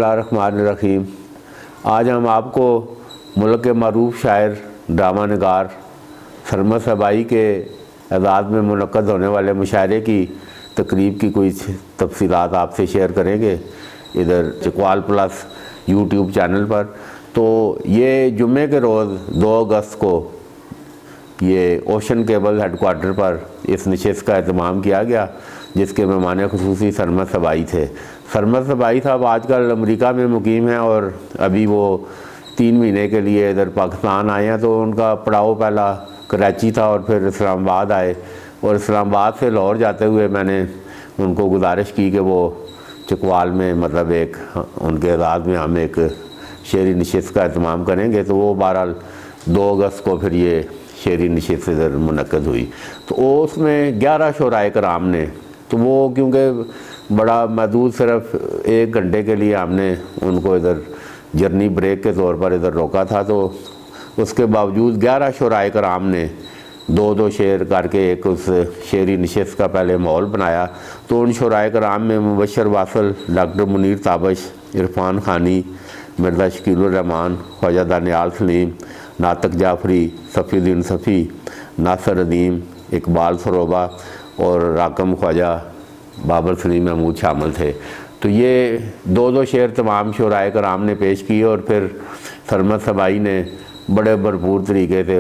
बिस्मिल्लाहिर्रहमानिर्रहीम। आज हम आपको मुल्क के मरूफ शायर, ड्रामा निगार सरमद सबाई के एजाज़ में मुनक़्क़द होने वाले मुशायरे की तकरीब की कुछ तफसीलात आपसे शेयर करेंगे इधर चकवाल प्लस यूट्यूब चैनल पर। तो ये जुम्मे के रोज़ 2 अगस्त को ये ओशन केबल हेडक्वार्टर पर इस नशिस्त का एहतमाम किया गया, जिसके मेहमान ख़ुसूसी सरमद सबाई थे। सरमद सबाई साहब आजकल अमेरिका में मुकीम हैं और अभी वो 3 महीने के लिए इधर पाकिस्तान आए हैं। तो उनका पड़ाव पहला कराची था और फिर इस्लामाबाद आए, और इस्लामाबाद से लाहौर जाते हुए मैंने उनको गुजारिश की कि वो चकवाल में मतलब एक उनके एजाज़ में हम एक शेरी नशिस्त का एहतमाम करेंगे। तो वो बहरहाल 2 अगस्त को फिर ये शेरी नशिस्त इधर मुनक़्क़द हुई। तो उसमें 11 शुराए कराम ने, तो वो क्योंकि बड़ा महदूद सिर्फ 1 घंटे के लिए हमने उनको इधर जर्नी ब्रेक के तौर पर इधर रोका था, तो उसके बावजूद 11 शुराए कराम ने 2-2 शेर करके एक उस शेरी नशिस्त का पहले माहौल बनाया। तो उन शुराए कराम में मुबशर वासल, डॉक्टर मुनीर ताबश, इरफान खानी, मिर्ज़ा शकीलुर्रहमान, ख्वाजा दानियाल सलीम, नातक जाफरी, सफ़ीउद्दीन सफ़ी, नासिर अदीम, इकबाल सरोबा और राकम ख्वाजा बाबर सलीम महमूद शामिल थे। तो ये 2-2 शेर तमाम शुराए कराम ने पेश किए और फिर सरमद सबाई ने बड़े भरपूर तरीके से,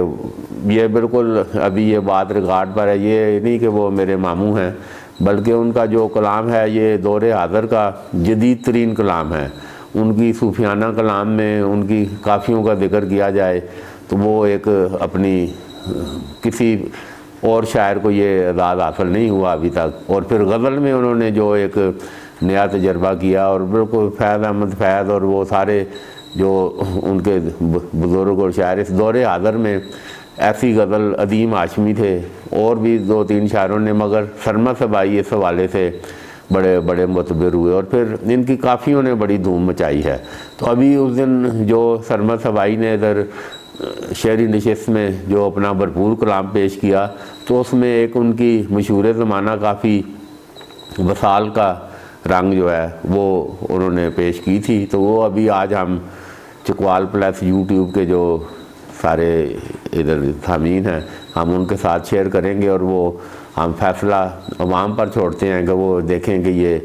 ये बिल्कुल अभी ये बात रिकॉर्ड पर है, ये नहीं कि वो मेरे मामू हैं, बल्कि उनका जो कलाम है ये दौरे हाज़िर का जदीद तरीन कलाम है। उनकी सूफियाना कलाम में उनकी काफ़ियों का जिक्र किया जाए तो वो एक अपनी किसी और शायर को ये एजाज़ हासिल नहीं हुआ अभी तक। और फिर गज़ल में उन्होंने जो एक नया तजर्बा किया और बिल्कुल फैज़ अहमद फैज़ और वो सारे जो उनके बुज़ुर्ग और शायर इस दौरे हाज़िर में ऐसी गज़ल अदीम हाशमी थे और भी 2-3 शायरों ने, मगर सरमद सबाई इस हवाले से बड़े बड़े मुतबर हुए और फिर इनकी काफ़ियों ने बड़ी धूम मचाई है। तो अभी उस दिन जो सरमद सबाई ने इधर शेरी नशिस्त में जो अपना भरपूर कलाम पेश किया, तो उसमें एक उनकी मशहूर ज़माना काफ़ी वसाल का रंग जो है वो उन्होंने पेश की थी। तो वो अभी आज हम चकवाल प्लस यूट्यूब के जो सारे इधर सामीन हैं हम उनके साथ शेयर करेंगे और वो हम फैसला अवाम पर छोड़ते हैं कि वो देखें कि ये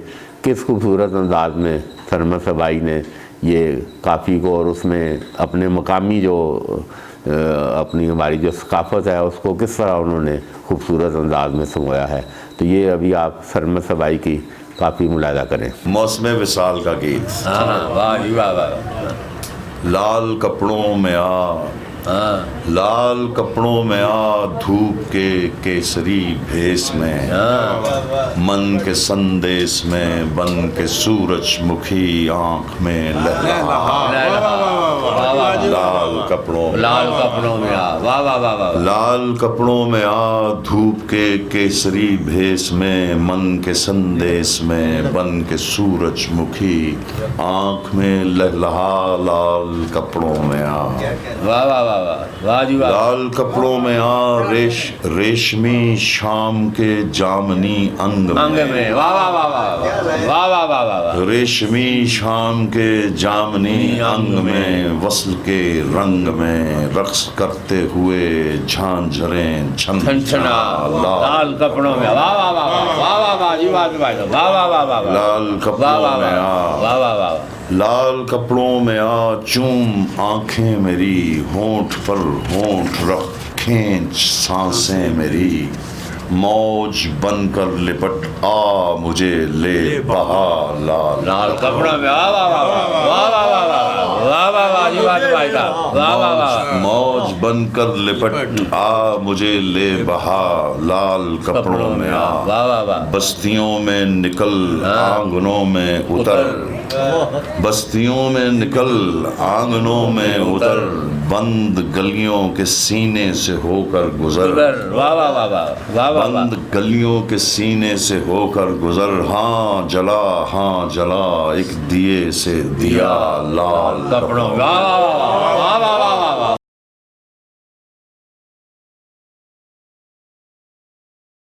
किस खूबसूरत अंदाज में सरमद सबाई ने ये काफ़ी को और उसमें अपने मकामी जो अपनी हमारी जो सकाफ़त है उसको किस तरह उन्होंने खूबसूरत अंदाज में समोया है। तो ये अभी आप सरमद सबाई की काफ़ी मुलाहिज़ा करें। मौसम विसाल का गीत। वाह जी वाह वाह। लाल कपड़ों में आ, लाल कपड़ों में आ, धूप के केसरी भेस में, मन के संदेश में बन के सूरजमुखी आँख में लहरा। लाल कपड़ों में आ, वाह वाह वाह वाह। लाल कपड़ों में आ, धूप के केसरी भेस में, मन के संदेश में बन के सूरजमुखी आँख में लहलहा। लाल कपड़ों में आ, वाह वाह वाह वाह जी वाह। लाल कपड़ों में आ, रेशमी शाम के जामनी अंग में, वाह वाह वाह वाह वाह वाह वाह वाह। रेशमी शाम के जामनी अंग में, वस्ल के रंग में रक्स करते हुए झांझरें छनछना। लाल कपड़ों में, वाह वाह वाह वाह वाह वाह जी वाह वाह वाह वाह वाह। लाल कपड़ों में आ, वाह वाह वाह। लाल कपड़ों में आ, चूम आंखें मेरी, होंठ पर होंठ रख खींच सांसें मेरी, मौज बनकर लिपट आ मुझे ले बहा। लाल कपड़ों में, वाह वाह वाह वाह वाह वाह वाह वाह वाह जी वाह वाह वाह वाह। मौज बनकर लिपट आ मुझे ले बहा। लाल कपड़ों में आ, वाह वाह वाह। बस्तियों में निकल आंगनों में उतर, बस्तियों में निकल आंगनों में उतर, बंद गलियों के सीने से होकर गुजर। वाह वाह वाह वाह। बंद गलियों के सीने से होकर गुजर। हाँ जला एक दिए से दिया। लाल कपड़ों, वाह वाह